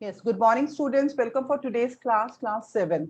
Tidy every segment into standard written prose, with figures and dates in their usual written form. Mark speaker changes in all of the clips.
Speaker 1: Yes, good morning, students. Welcome for today's class, class 7.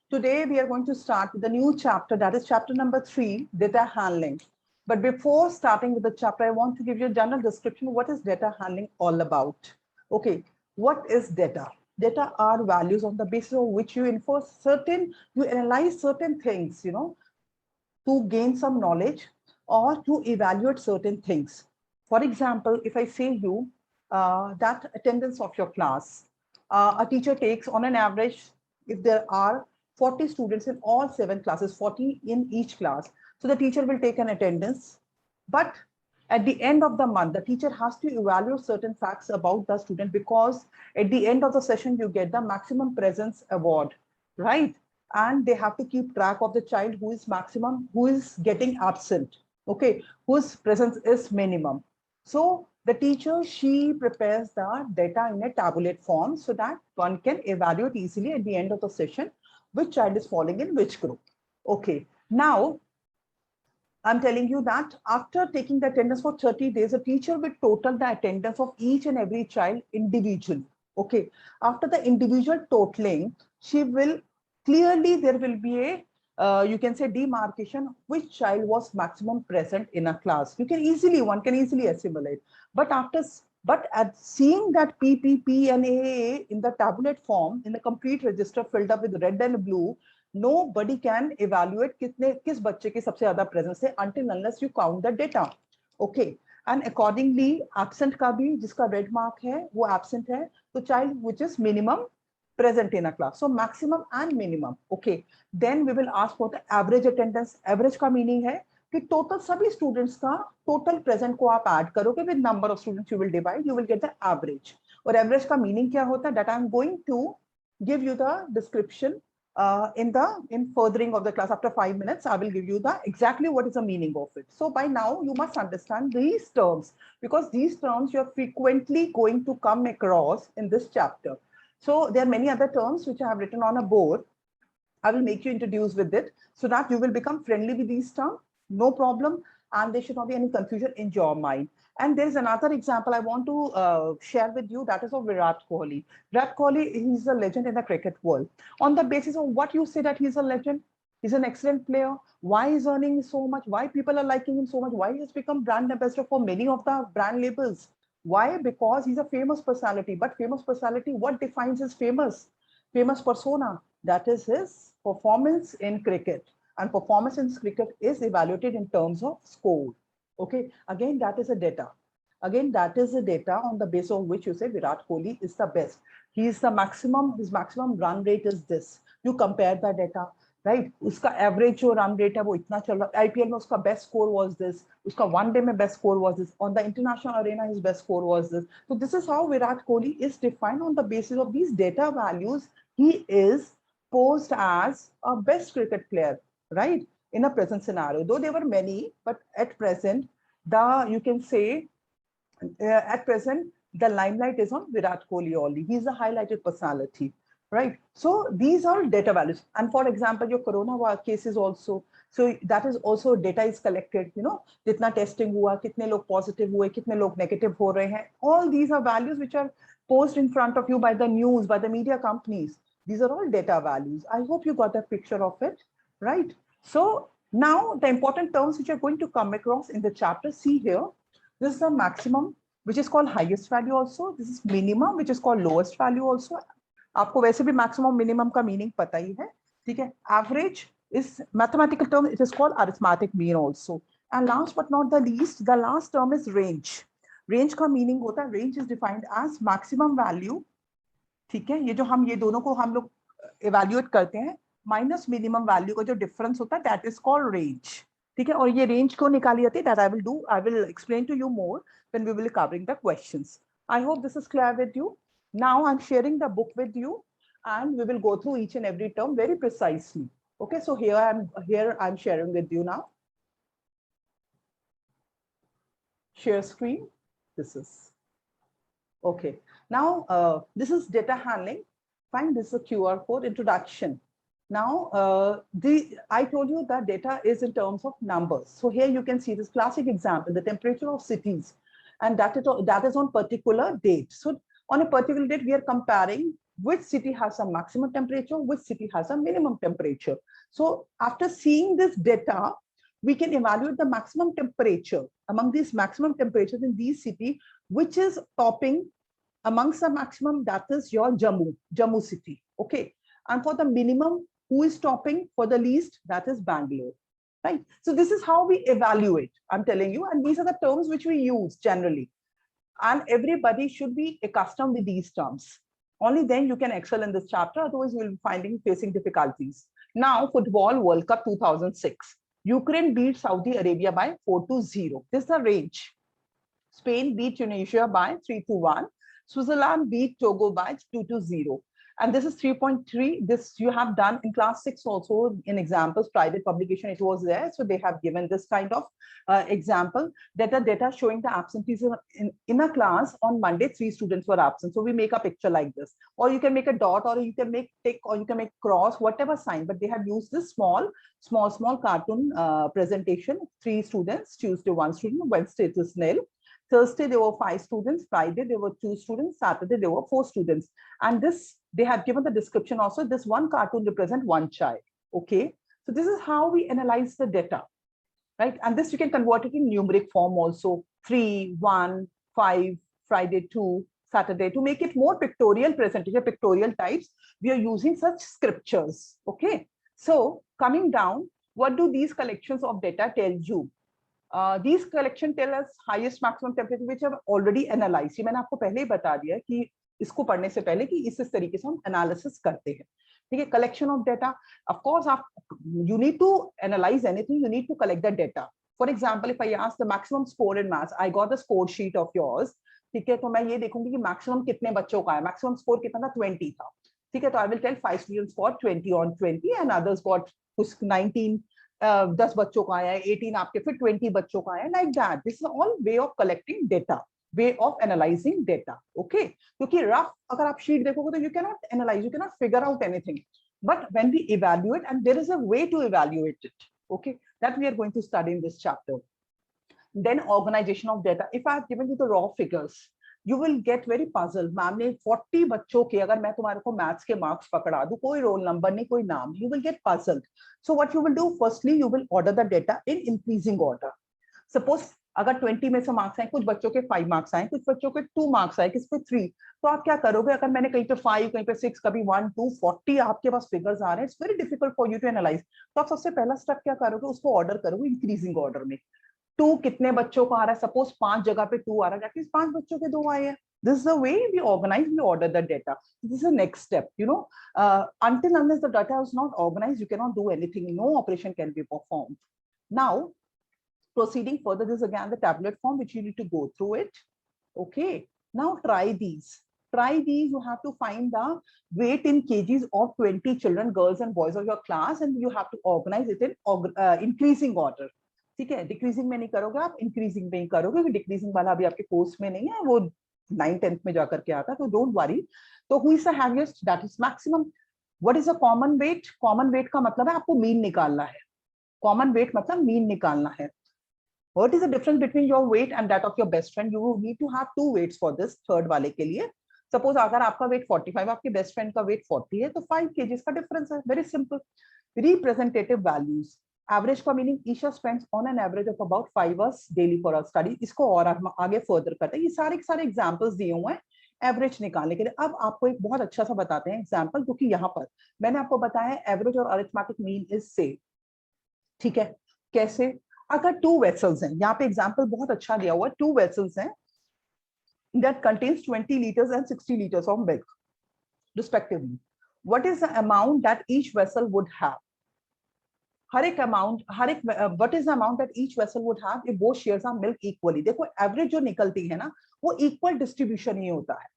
Speaker 1: Today, we are going to start with a new chapter, that is chapter number 3, data handling. But before starting with the chapter, I want to give you a general description. What is data handling all about? Okay, what is data? Data are values on the basis of which you you analyze certain things, to gain some knowledge or to evaluate certain things. For example, if I say you that attendance of your class, a teacher takes on an average, if there are 40 students in all 7 classes, 40 in each class. So the teacher will take an attendance, but at the end of the month, the teacher has to evaluate certain facts about the student, because at the end of the session, you get the maximum presence award, right? And they have to keep track of the child who is getting absent, okay, whose presence is minimum. So the teacher, she prepares the data in a tabulate form so that one can evaluate easily at the end of the session which child is falling in which group. Okay, now I'm telling you that after taking the attendance for 30 days, a teacher will total the attendance of each and every child individually. Okay, after the individual totaling, she will clearly, there will be a you can say demarcation which child was maximum present in a class. One can easily assimilate. But at seeing that PPP and AAA in the tabulate form, in the complete register filled up with red and blue, nobody can evaluate किस बच्चे की सबसे ज्यादा presence है until unless you count the data. Okay, and accordingly absent का भी, जिसका red mark है वो absent है, तो child which is minimum present in a class. So maximum and minimum. Okay, then we will ask for the average attendance. Average का meaning है कि total सभी students का total present को आप add करोगे with number of students, you will divide, you will get the average. और average का meaning क्या होता है, that I am going to give you the description in furthering of the class. After 5 minutes, I will give you the exactly what is the meaning of it. So by now you must understand these terms, because these terms you are frequently going to come across in this chapter. So there are many other terms which I have written on a board. I will make you introduce with it so that you will become friendly with these terms. No problem. And there should not be any confusion in your mind. And there's another example I want to share with you, that is of Virat Kohli. Virat Kohli, he's a legend in the cricket world. On the basis of what you say that he's a legend, he's an excellent player, why he's earning so much, why people are liking him so much, why he's become brand ambassador for many of the brand labels. Why? Because he's a famous personality. But famous personality, what defines his famous persona? That is his performance in cricket. And performance in cricket is evaluated in terms of score. Okay, again, that is a data. Again, that is the data on the basis of which you say Virat Kohli is the best. He is the maximum, his maximum run rate is this. You compare the data, right? Uska average जो run rate है वो इतना चल रहा है. IPL में उसका best score was this. Uska one day में best score was this. On the international arena, his best score was this. So this is how Virat Kohli is defined. On the basis of these data values, he is posed as a best cricket player, right? In a present scenario, though there were many, but at present, you can say at present, the limelight is on Virat Kohli only. He's a highlighted personality, right? So these are data values. And for example, your corona cases also. So that is also data is collected, kitna testing hua, kitne log positive hue, kitne log negative ho rahe hain. All these are values which are posted in front of you by the news, by the media companies. These are all data values. I hope you got a picture of it, right? So now the important terms which are going to come across in the chapter, see here, this is the maximum, which is called highest value also. This is minimum, which is called lowest value also. आपको वैसे भी maximum minimum का meaning पता ही है, ठीक है? Average is mathematical term, it is called arithmetic mean also. And last but not the least, the last term is range. Range का meaning होता है, range is defined as maximum value, ठीक है? ये जो हम ये दोनों को हम लोग evaluate करते हैं, माइनस मिनिमम वैल्यू का जो डिफरेंस होता है, दैट इज कॉल्ड रेंज, ठीक है? और ये रेंज को निकाली जाती है, that I will explain to you more when we will covering the questions. I hope this is clear with you. Now I am sharing the book with you and we will go through each and every term very precisely. Okay, so here I'm sharing with you now. Share screen. This is okay. Now this is data handling. Fine, this is a QR code introduction. Now, I told you that data is in terms of numbers. So here you can see this classic example, the temperature of cities, and that is on particular date. So On a particular date, we are comparing which city has a maximum temperature, which city has a minimum temperature. So after seeing this data, we can evaluate the maximum temperature among these maximum temperatures in these cities, which is topping amongst the maximum, that is your Jammu city. Okay. And for the minimum, who is topping? For the least, that is Bangalore. Right. So this is how we evaluate, I'm telling you, and these are the terms which we use generally. And everybody should be accustomed with these terms. Only then you can excel in this chapter, otherwise you will be facing difficulties. Now, Football World Cup 2006. Ukraine beat Saudi Arabia by 4-0. This is the range. Spain beat Tunisia by 3-1. Switzerland beat Togo by 2-0. And this is 3.3. This you have done in class 6 also in examples, private publication, it was there. So they have given this kind of example, data showing the absenteeism in a class on Monday, 3 students were absent. So we make a picture like this, or you can make a dot, or you can make tick, or you can make cross, whatever sign, but they have used this small cartoon presentation. 3 students, Tuesday 1 student, Wednesday it is nil. Thursday, there were 5 students. Friday, there were 2 students. Saturday, there were 4 students. And this, they have given the description also. This one cartoon represents 1 child. Okay. So this is how we analyze the data, right? And this you can convert it in numeric form also. 3, 1, 5, Friday 2, Saturday. To make it more pictorial presentation, pictorial types, we are using such scriptures. Okay. So coming down, what do these collections of data tell you? These collection tell us highest maximum temperature which have already analyzed. ये मैंने आपको पहले ही बता दिया कि इसको पढ़ने से पहले कि इस तरीके से हम एनालिसिस करते हैं. ठीक है, collection of data. Of course, you need to analyze anything. You need to collect the data. For example, if I ask the maximum score in maths, I got the score sheet of yours. ठीक है, तो मैं ये देखूंगी कि maximum कितने बच्चों का है. Maximum score कितना था? 20 था. ठीक है, तो I will tell 5 students got 20 on 20 and others got 19. 10 बच्चों का आया है, 18 आपके, फिर 20 बच्चों का आया है, like that. This is all way of collecting data, way of analyzing data. Okay, क्योंकि rough अगर आप sheet देखोगे तो you cannot analyze, you cannot figure out anything. But when we evaluate, and there is a way to evaluate it, okay, that we are going to study in this chapter. Then organization of data. If I have given you the raw figures, you will get very puzzled. Ma'am ने 40 बच्चों के अगर मैं तुम्हारे को maths के marks पकड़ा दूं, कोई रोल नंबर नहीं, कोई नाम, you will get puzzled. So what you will do, firstly you will order the data in increasing order. Suppose अगर 20 में से मार्क्स आए, कुछ बच्चों के 5 मार्क्स आए, कुछ बच्चों के 2 मार्क्स आए, किस पे 3, तो आप क्या करोगे? अगर मैंने कहीं पे 5, कहीं पे 6, कभी 1, 2, 40 आपके पास फिगर्स आ रहे हैं, it's very difficult for you to analyse. तो आप सबसे पहला स्टेप क्या करोगे? उसको ऑर्डर करोगे इंक्रीजिंग ऑर्डर में. 2 कितने बच्चों को आ रहा है? सपोज 5 जगह पे 2 आ रहा है, जाके 5 बच्चों के 2 आए हैं. This is the way we organize, we order the data. This is the next step, you know. Until unless the data is not organized, you cannot do anything. No operation can be performed. Now, proceeding further, this is again the tablet form which you need to go through it. Okay. Now try these. Try these. You have to find the weight in kgs of 20 children, girls and boys of your class, and you have to organize it in increasing order. ठीक है, decreasing में नहीं करोगे आप, increasing में ही करोगे, क्योंकि decreasing वाला अभी आपके कोर्स में नहीं है, वो 9th-10th में जाकर के आता, तो डोंट वरी. तो who is the heaviest? That is maximum. What is a common weight? Common weight का मतलब है आपको मीन निकालना है. Common weight मतलब मीन निकालना है. What is the difference between your weight and that of your best friend? You need to have 2 weights for this third वाले के लिए. Suppose अगर आपका weight 45, आपके best friend का weight 40 है, तो 5 kgs का difference है. Very simple. Representative values. Average का meaning Isha spends on an average of about 5 hours daily for our study. इसको और आगे फर्दर करते हैं. ये सारे एग्जांपल्स दिए हुए हैं एवरेज निकालने के लिए. अब आपको एक बहुत अच्छा सा बताते हैं एग्जांपल, क्योंकि यहाँ पर मैंने आपको बताया एवरेज और अरिथमेटिक मीन इज सेम. ठीक है, कैसे? अगर 2 वेसल्स हैं, यहाँ पे एग्जांपल बहुत अच्छा दिया हुआ है. 2 वेसल्स हैं that contains 20 liters and 60 liters of milk respectively. What is the amount that each vessel would have? what is the amount that each vessel would have if both shares are milk equally? देखो average जो निकलती है ना, वो equal distribution ही होता है.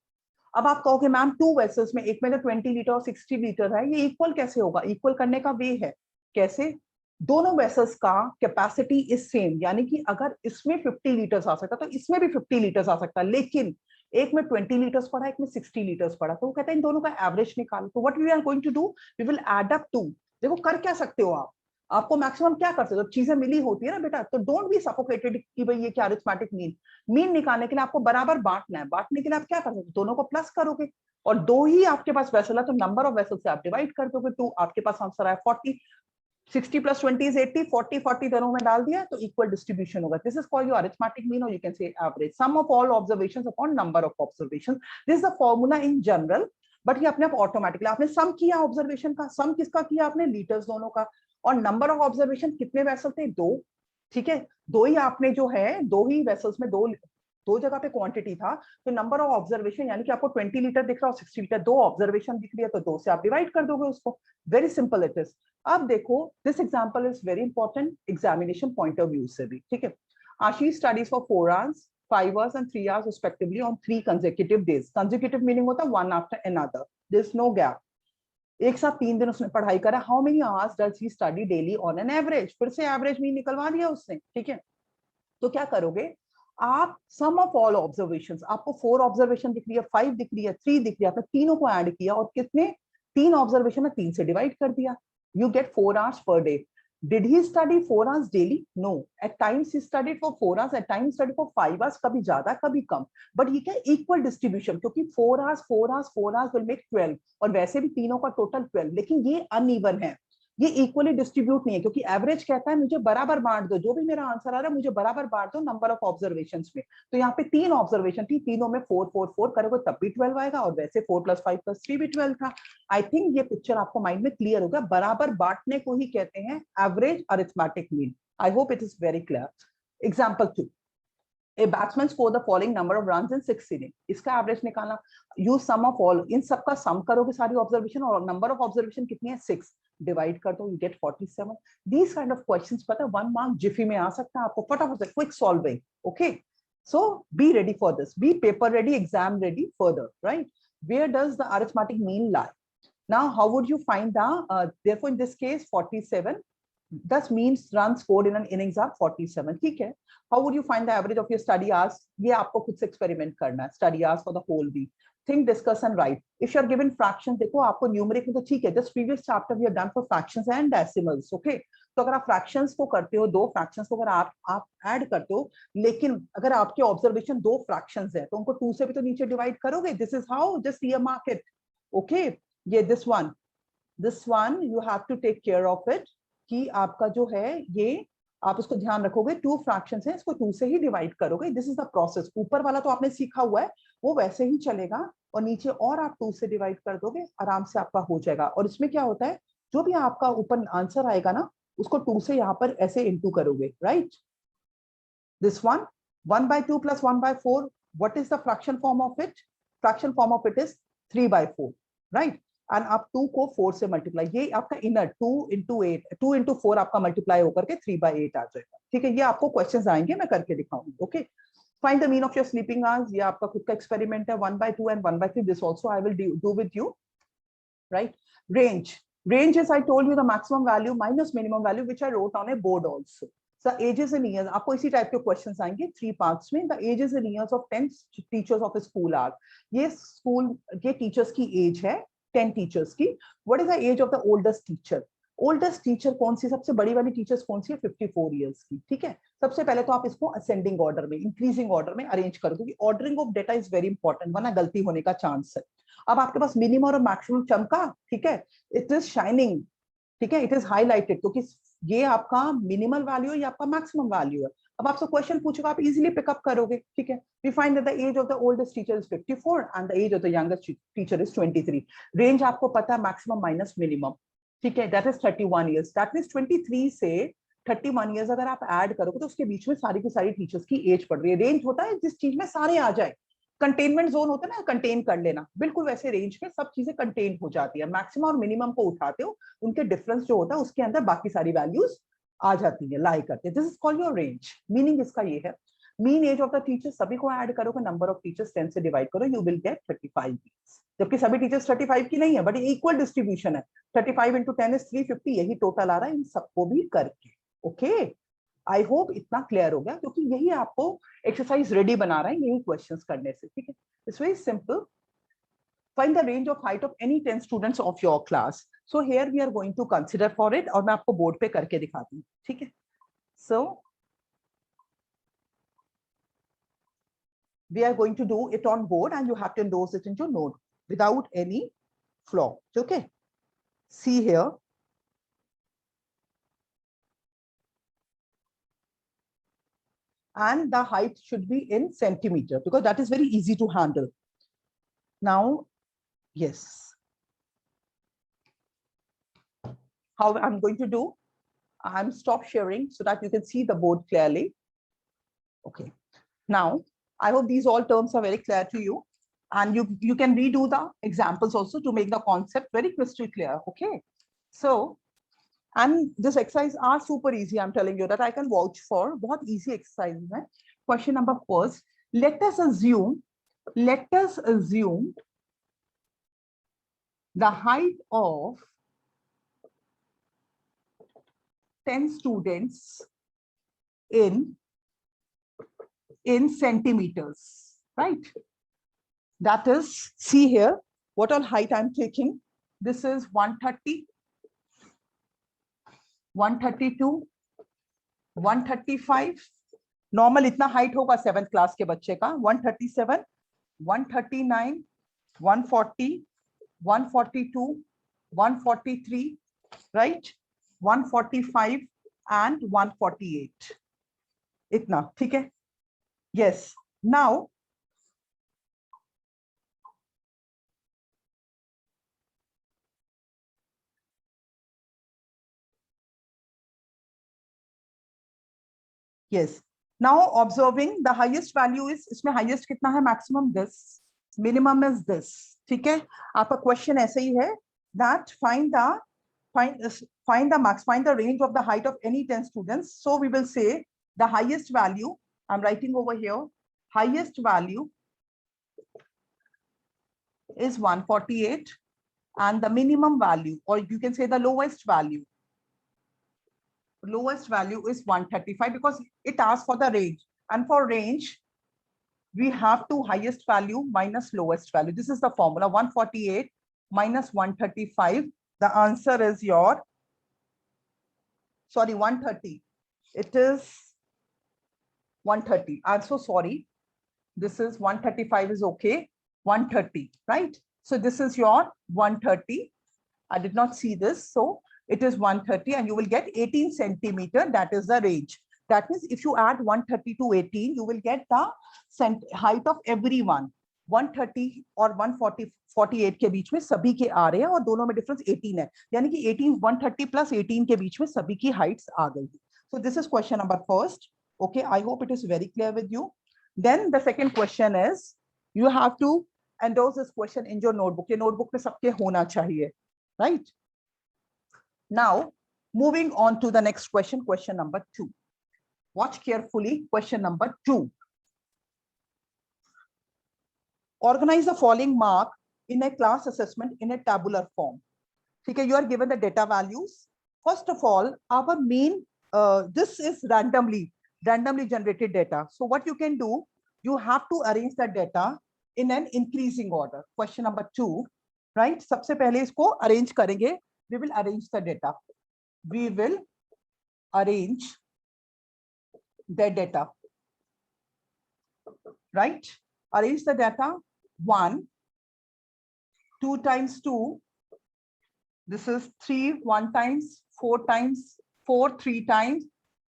Speaker 1: अब आप कहोगे मैम 2 वेसल्स में, एक में तो 20 लीटर और 60 लीटर है, ये इक्वल कैसे होगा? इक्वल करने का वे है कैसे? दोनों वेसल्स का कैपेसिटी इज सेम, यानी कि अगर इसमें 50 लीटर्स आ सकता तो इसमें भी 50 लीटर्स आ सकता, लेकिन एक में 20 लीटर्स पड़ा, एक में 60 लीटर्स पड़ा, तो वो कहता है इन दोनों का एवरेज निकालो. तो what we are going to do, we will add up 2. देखो कर क्या सकते हो आप, आपको मैक्सिमम क्या कर सकते हो, चीजें मिली होती है ना बेटा, तो डोंट बी सफोकेटेड कि भाई ये क्या अरिथमेटिक मीन निकालने के लिए आपको बराबर बांटना है, बांटने के लिए आप क्या कर सकते हो, दोनों को प्लस करोगे, और दो ही आपके पास वेसल है तो नंबर ऑफ वेसल से आप डिवाइड कर दोगे, तो आपके पास आंसर आया 40, 60 + 20 is 80, 40 40 दोनों में डाल दिया तो इक्वल डिस्ट्रीब्यूशन होगा. This is called your arithmetic mean, और you can say average, sum of all observations upon number of observations. This is the formula in general, but ये अपने आप ऑटोमेटिकली आपने सम किया ऑब्जर्वेशन का, सम किसका किया आपने, लीटर्स दोनों का, और नंबर ऑफ ऑब्जर्वेशन कितने वेसल थे, दो. ठीक है, दो ही आपने जो है, दो ही वेसल्स में दो जगह पे क्वांटिटी था, तो नंबर ऑफ ऑब्जर्वेशन यानी कि आपको 20 लीटर दिख रहा हो, 60 लीटर, दो ऑब्जर्वेशन दिख रही है तो दो से आप डिवाइड कर दोगे उसको. Very simple it is. अब देखो, this example is very important examination point of view से भी. ठीक है, Ashish studies for 4 hours 5 hours and 3 hours respectively on 3 consecutive days. Consecutive meaning होता है one after another. There is no gap. एक साथ 3 दिन उसने पढ़ाई करा. How many hours does he study daily on an average? फिर से एवरेज मीन निकलवा दिया उसने. ठीक है, तो क्या करोगे आप, सम ऑफ ऑल ऑब्जर्वेशंस, आपको 4 ऑब्जर्वेशन दिख रही है, 5 दिख रही है, 3 दिख रही है, आपने तीनों को ऐड किया और कितने, 3 ऑब्जर्वेशन है 3 से डिवाइड कर दिया. You get 4 hours per day. Did he study 4 hours daily? No. At times he studied for 4 hours, at times studied for 5 hours, कभी ज्यादा कभी कम. But ये क्या इक्वल डिस्ट्रीब्यूशन, क्योंकि 4 hours 4 hours 4 hours will make 12, और वैसे भी तीनों का टोटल 12, लेकिन ये अनइवन है, ये इक्वली डिस्ट्रीब्यूट नहीं है, क्योंकि एवरेज कहता है मुझे बराबर बांट दो, जो भी मेरा आंसर आ रहा है मुझे बराबर बांट दो नंबर ऑफ ऑब्जर्वेशंस में. तो यहाँ पे 3 ऑब्जर्वेशन थी, तीनों में 4 4 4 करोगे तब भी 12 आएगा, और वैसे 4 + 5 + 3 भी 12 था. आई थिंक ये पिक्चर आपको माइंड में क्लियर होगा. बराबर बांटने को ही कहते हैं average arithmetic mean. I hope it is very clear. Example 2, A batsman scored the following number of runs in 6 innings. इसका एवरेज निकालना, use sum of all, इन सबका सम करोगे सारी ऑब्जर्वेशन, और नंबर ऑफ ऑब्जर्वेशन कितनी है 6, डिवाइड कर दो, you get 47. These kind of questions पता है 1 mark जिफी में आ सकता है आपको, फटाफट से quick solving. Okay, so be ready for this, be paper ready, exam ready further, right? Where does the arithmetic mean lie? Now how would you find the therefore in this case 47, thus means runs scored in an innings are 47. ठीक है, how would you find the average of your study hours? ये आपको खुद से experiment करना है. study hours for the whole week. Think, discuss and write. If you are given fractions, देखो आपको न्यूमेरिक में तो ठीक है, just previous chapter we have done for fractions and decimals. Okay, तो अगर आप फ्रैक्शंस को करते हो, दो फ्रैक्शंस को अगर आप ऐड करते हो, लेकिन अगर आपके ऑब्जर्वेशन दो फ्रैक्शंस है तो उनको 2 से भी तो नीचे डिवाइड करोगे. This is how, just earmark it. Okay, ये this one you have to take care of it, कि आपका जो है ये आप उसको ध्यान रखोगे, 2 फ्रैक्शंस हैं, इसको 2 से ही डिवाइड करोगे. This is the process. ऊपर वाला तो आपने सीखा हुआ है, वो वैसे ही चलेगा, और नीचे और आप 2 से डिवाइड कर दोगे, आराम से आपका हो जाएगा. और इसमें क्या होता है, जो भी आपका ऊपर आंसर आएगा ना, उसको 2 से यहाँ पर ऐसे इंटू करोगे. Right, this one 1/2 + 1/4, what is the fraction form of it? Fraction form of it is 3/4. Right, and आप 2 को 4 से मल्टीप्लाई, ये आपका इनर 2 × 8, 2 × 4 आपका मल्टीप्लाई होकर के 3/8 आ जाएगा. ठीक है, ये आपको क्वेश्चंस आएंगे, मैं करके दिखाऊंगी. Okay, find the mean of your sleeping hours, ये आपका खुद का एक्सपेरिमेंट है. 1/2 and 1/3, this also I will do with you. Right, range is, I told you, the maximum value minus minimum value, which I wrote on a board also. So ages in years, आपको इसी type के questions आएंगे 3 parts में. The ages in years of 10 teachers of a school are, ये school के teachers की age है 10 teachers की. What is the age of the oldest teacher? Oldest teacher कौन सी, सबसे बड़ी वाली टीचर्स कौन सी है? 54 ईयर्स की. ठीक है, सबसे पहले तो आप इसको असेंडिंग ऑर्डर में, इंक्रीजिंग ऑर्डर में अरेंज करो, क्योंकि ordering of data is very important, वरना गलती होने का चांस है. अब आपके पास मिनिमम और मैक्सिमम चमका. ठीक है, इट इज शाइनिंग. ठीक है, इट इज हाईलाइटेड, क्योंकि ये आपका मिनिमल वैल्यू है, ये आपका मैक्सिमम वैल्यू है. अब आपसे क्वेश्चन पूछेगा, आप इजीली पिकअप करोगे. ठीक है, we find that the age of the oldest teacher is 54 and the age of the youngest teacher is 23. Range आपको पता है, मैक्सिमम माइनस मिनिमम. ठीक है, that is 31 years. That means 23 से 31 ईयर्स अगर आप ऐड करोगे तो उसके बीच में सारी की सारी टीचर्स की एज पड़ रही है. रेंज होता है जिस चीज में सारे आ जाए, कंटेनमेंट जोन होता है ना, कंटेन कर लेना, बिल्कुल वैसे रेंज में सब चीजें कंटेन हो जाती है. मैक्सिमम और मिनिमम को उठाते हो, उनके डिफरेंस जो होता है उसके अंदर बाकी सारी वैल्यूज आ जाती है, लाई करते हैं. This is called your range. Meaning इसका ये है, mean age of the teacher सभी को ऐड करोगे, नंबर ऑफ टीचर्स 10 से डिवाइड करो, यू विल गेट 35 ईयर्स. जबकि सभी टीचर्स 35 की नहीं है, बट इक्वल डिस्ट्रीब्यूशन है. 35 × 10 इज 350, यही टोटल आ रहा है इन सबको भी करके. ओके, आई होप इतना क्लियर हो गया, क्योंकि यही आपको एक्सरसाइज रेडी बना रहा है, यही क्वेश्चंस करने से. ठीक है, it's very simple. Find the range of height of any 10 students of your class. So here we are going to consider for it, और मैं आपको बोर्ड पे करके दिखाती हूँ, ठीक है? So we are going to do it on board, and you have to endorse it into note without any flaw. Okay. See here. And the height should be in centimeter, because that is very easy to handle. Now, yes. How I'm going to do, I'm stop sharing so that you can see the board clearly. Okay. Now, I hope these all terms are very clear to you. And you can redo the examples also to make the concept very crystal clear. Okay. So, and this exercise are super easy. I'm telling you that I can vouch for. बहुत easy exercise. Right? Question number first. Let us assume the height of 10 students in centimeters, right? That is, see here, what all height I'm taking. This is 130, 132, 135. Normal itna height hoga 7th class ke bacche ka. 137, 139, 140, 142, 143, right? 145 and 148. Itna, ठीक है? Yes. Now, yes. Now observing the highest value is, इसमें highest कितना है? Maximum this, minimum is this. ठीक है? आपका question ऐसे ही है that find the range of the height of any 10 students. So we will say the highest value. I'm writing over here. Highest value is 148, and the minimum value, or you can say the lowest value is 135, because it asks for the range, and for range we have to highest value minus lowest value. This is the formula, 148 minus 135. The answer is your, sorry, 130. It is 130. I'm so sorry. This is 135 is okay. 130, right? So this is your 130. I did not see this. So it is 130, and you will get 18 centimeter. That is the range. That means if you add 130 to 18, you will get the height of everyone. 130 और 148 के बीच में सभी के आ रहे हैं, और दोनों में डिफरेंस 18 है, यानी कि 18 130 plus 18 के बीच में सभी की हाइट्स आ गई. So this is question number first. Okay, I hope it is very clear with you. Then the second question is, you have to endorse this question in your notebook. ये notebook में सबके होना चाहिए, right? Now, moving on to the next question, question number 2. Watch carefully, question number 2. Organize the following mark in a class assessment in a tabular form. Okay, you are given the data values. First of all, our main, this is randomly generated data. So what you can do, you have to arrange the data in an increasing order. Question number 2, right? सबसे पहले इसको arrange करेंगे. We will arrange the data. We will arrange the data, right? Arrange the data. 1, 2 times 2. This is 3, 1 times, 4 times, 4, 3 times,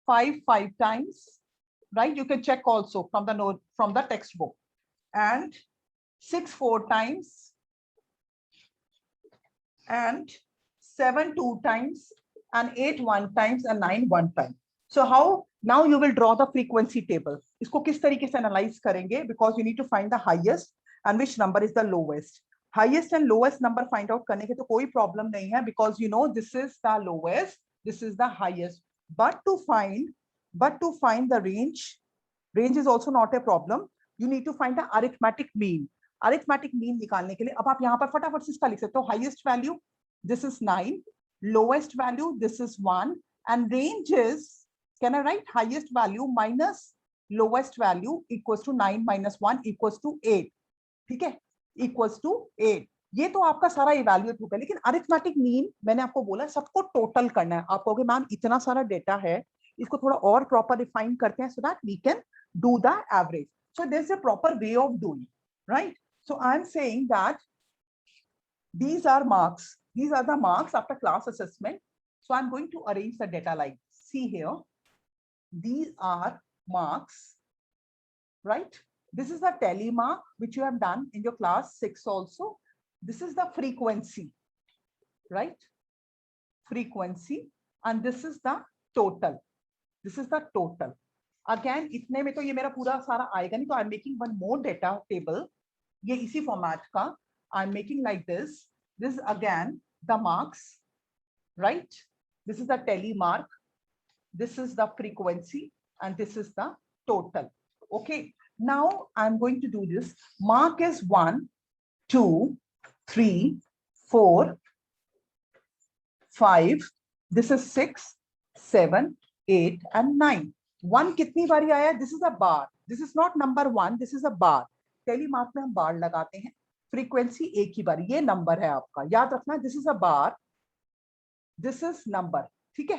Speaker 1: 5, 5 times, right? You can check also from the note, from the textbook. And 6, 4 times, and 7, 2 times, and 8, 1 times, and 9, 1 time. So how, now you will draw the frequency table. इसको किस तरीके से analyze करेंगे? Because you need to find the highest and which number is the lowest. Highest and lowest number find out करने के तो कोई problem नहीं है, because you know this is the lowest, this is the highest. But to find the range is also not a problem. You need to find the arithmetic mean. Arithmetic mean निकालने के लिए अब आप यहाँ पर फटाफट से इसका लिख सकते हो. Highest value, this is 9. Lowest value, this is 1. And range is, can I write highest value minus lowest value equals to 9 minus 1 equals to 8. ठीक है? Equals to 8। ये तो आपका सारा इवैल्यूएट होगा, लेकिन अरिथमेटिक मीन मैंने आपको बोला सबको टोटल करना है। आप कहोगे मैम इतना सारा डेटा है, इसको थोड़ा और प्रॉपर डिफाइन करते हैं so that we can do the average. So this is a proper way of doing, right? So I am saying that these are marks. These are the marks after class assessment. So I'm going to arrange the data like this. See here, these are marks, right? This is the tally mark which you have done in your class 6 also. This is the frequency, right? Frequency, and this is the total. This is the total. Again, इतने में तो ये मेरा पूरा सारा आएगा नहीं, तो I'm making one more data table. ये इसी format का I'm making like this. This is again the marks, right? This is the tally mark. This is the frequency, and this is the total. Okay. Now I'm going to do this. Mark is 1, 2, 3, 4, 5. This is 6, 7, 8, and 9. 1 कितनी बारी आया? This is a bar. This is not number 1. This is a bar. Tally mark में हम bar लगाते हैं. Frequency एक ही बार, ये number है आपका, याद रखना। This is a bar, this is number, ठीक है?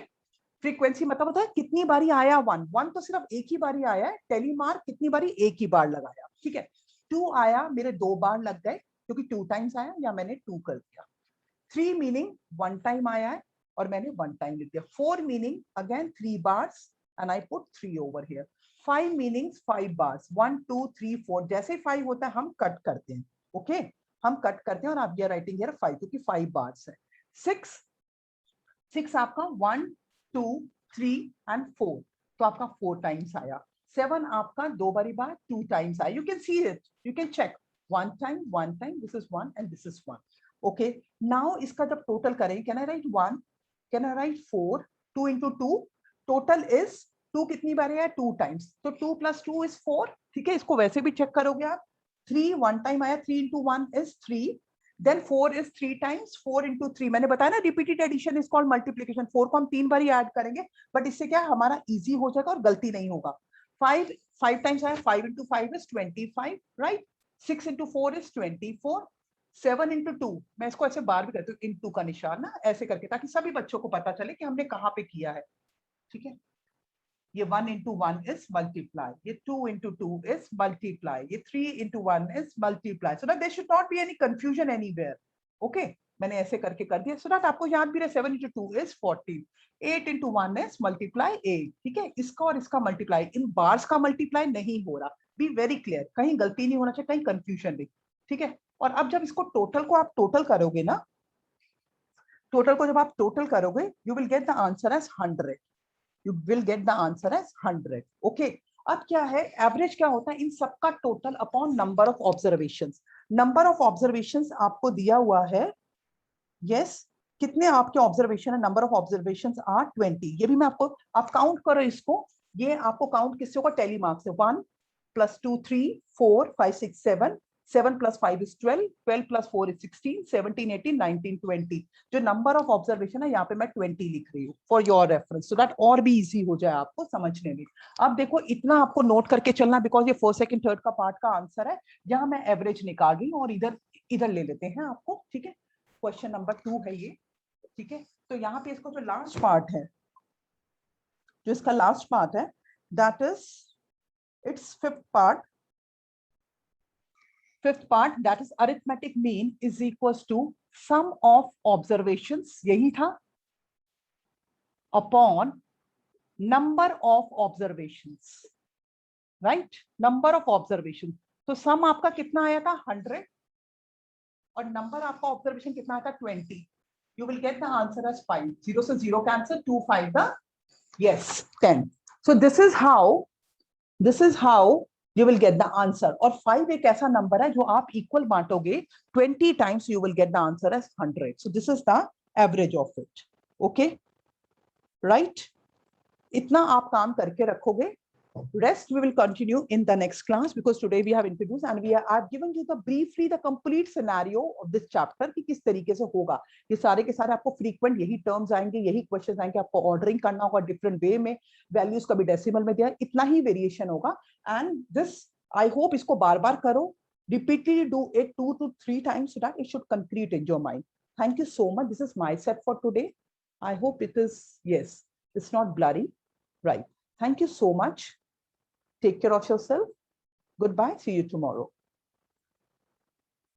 Speaker 1: फ्रीक्वेंसी मतलब होता है कितनी बारी आया 1। 1 तो सिर्फ एक ही बारी आया है, टेली मार्क कितनी बारी? एक ही बार लगाया, ठीक है? 2 आया, मेरे 2 बार लग गए क्योंकि 2 टाइम्स आया या मैंने 2 कर दिया। 3 मीनिंग 1 टाइम आया है और मैंने 1 टाइम लिख दिया। 4 meaning again 3 bars and I put 3 over here. 5 meaning 5 bars, 1 2 3 4। जैसे 5 होता है हम कट करते हैं, ओके? हम कट करते हैं और आप ये राइटिंग हियर 5 क्योंकि 5 बार्स है। 6 आपका 1 2 3 एंड 4, तो आपका 4 टाइम्स आया। 7 आपका 2 बारी बार 2 टाइम्स आया। You can see it, you can check 1 time, this is 1 and this is 1। Okay, now इसका जब टोटल करें, can I write 1, can I write 4, 2 into 2, total is 2 कितनी बार है? 2 टाइम्स, तो 2 + 2 is 4, ठीक है? इसको वैसे भी चेक करोगे आप। 3 1 टाइम आया, 3 into 1 is 3, then 4 is 3 times, 4 into 3। मैंने बताया ना repeated addition is called multiplication. 4 को हम 3 बार ही ऐड करेंगे, बट इससे क्या हमारा इजी हो जाएगा और गलती नहीं होगा। 5 टाइम्स आया, 5 into 5 is 25, right? 6 into 4 is 24, 7 into 2, मैं इसको ऐसे बार भी करती हूँ, into का निशान ना ऐसे करके, ताकि सभी बच्चों को पता चले कि हमने कहाँ पे किया है, ठीक है? ये 1 into 1 is multiply, ये 2 into 2 is multiply, ये 3 into 1 is multiply, so that there should not be any confusion anywhere. Okay, मैंने ऐसे करके कर दिया so that आपको याद भी रहे। 7 into 2 is 14, 8 into 1 is multiply 8, ठीक है? इसका और इसका multiply, इन बार्स का multiply नहीं हो रहा। Be very clear, कहीं गलती नहीं होना चाहिए, कहीं confusion नहीं, ठीक है? और अब जब इसको टोटल को आप टोटल करोगे ना, टोटल को जब आप टोटल करोगे, you will get the answer as 100. You will get the answer as 100. Okay. अब क्या है, एवरेज क्या होता है? इन सबका total upon number of observations. Number of observations आपको दिया हुआ है, यस, कितने आपके ऑब्जर्वेशन है? Number of observations are 20। ये भी मैं आपको, आप काउंट करो इसको, ये आपको काउंट किससे होगा? टेली मार्क से। 1 + 2 3 4 5 6 7, 7 + 5 is 12, 12 + 4 is 16, 17 18 19 20। जो नंबर ऑफ ऑब्जर्वेशन है यहाँ पे मैं 20 लिख रही हूँ for your reference, so that और भी इजी हो जाए आपको समझने में। अब देखो इतना आपको नोट करके चलना, बिकॉज ये फर्स्ट सेकंड थर्ड का पार्ट का आंसर है। यहाँ मैं एवरेज निकाल रही हूँ और इधर ले लेते हैं आपको, ठीक है? क्वेश्चन नंबर 2 है ये, ठीक है? तो यहाँ पे इसको जो लास्ट पार्ट है, जो इसका लास्ट पार्ट है, that is it's fifth part, that is arithmetic mean is equals to sum of observations, यही था, upon number of observations, right? number of observations, तो sum आपका कितना आया था? 100, और number आपका observation कितना आया था? 20। you will get the answer as 5। 0 से 0 cancel, 2 5 the, yes, 10। so this is how you will get the answer। और 5 एक ऐसा नंबर है जो आप equal बांटोगे 20 times, you will get the answer as 100। so this is the average of it। okay, right? इतना आप काम करके रखोगे, rest we will continue in the next class, because today we have introduced and I've given you the briefly the complete scenario of this chapter कि किस तरीके से होगा। ये सारे के सारे आपको frequent यही terms आएंगे, यही questions आएंगे, आपको ordering करना होगा different way में, values कभी decimal में दिया, इतना ही variation होगा। and this I hope इसको बार बार करो, Repeatedly do it 2 to 3 times so that it should concrete in your mind. Thank you so much. This is my set for today. I hope it is, yes, it's not blurry. Right. Thank you so much. Take care of yourself. Goodbye. See you tomorrow.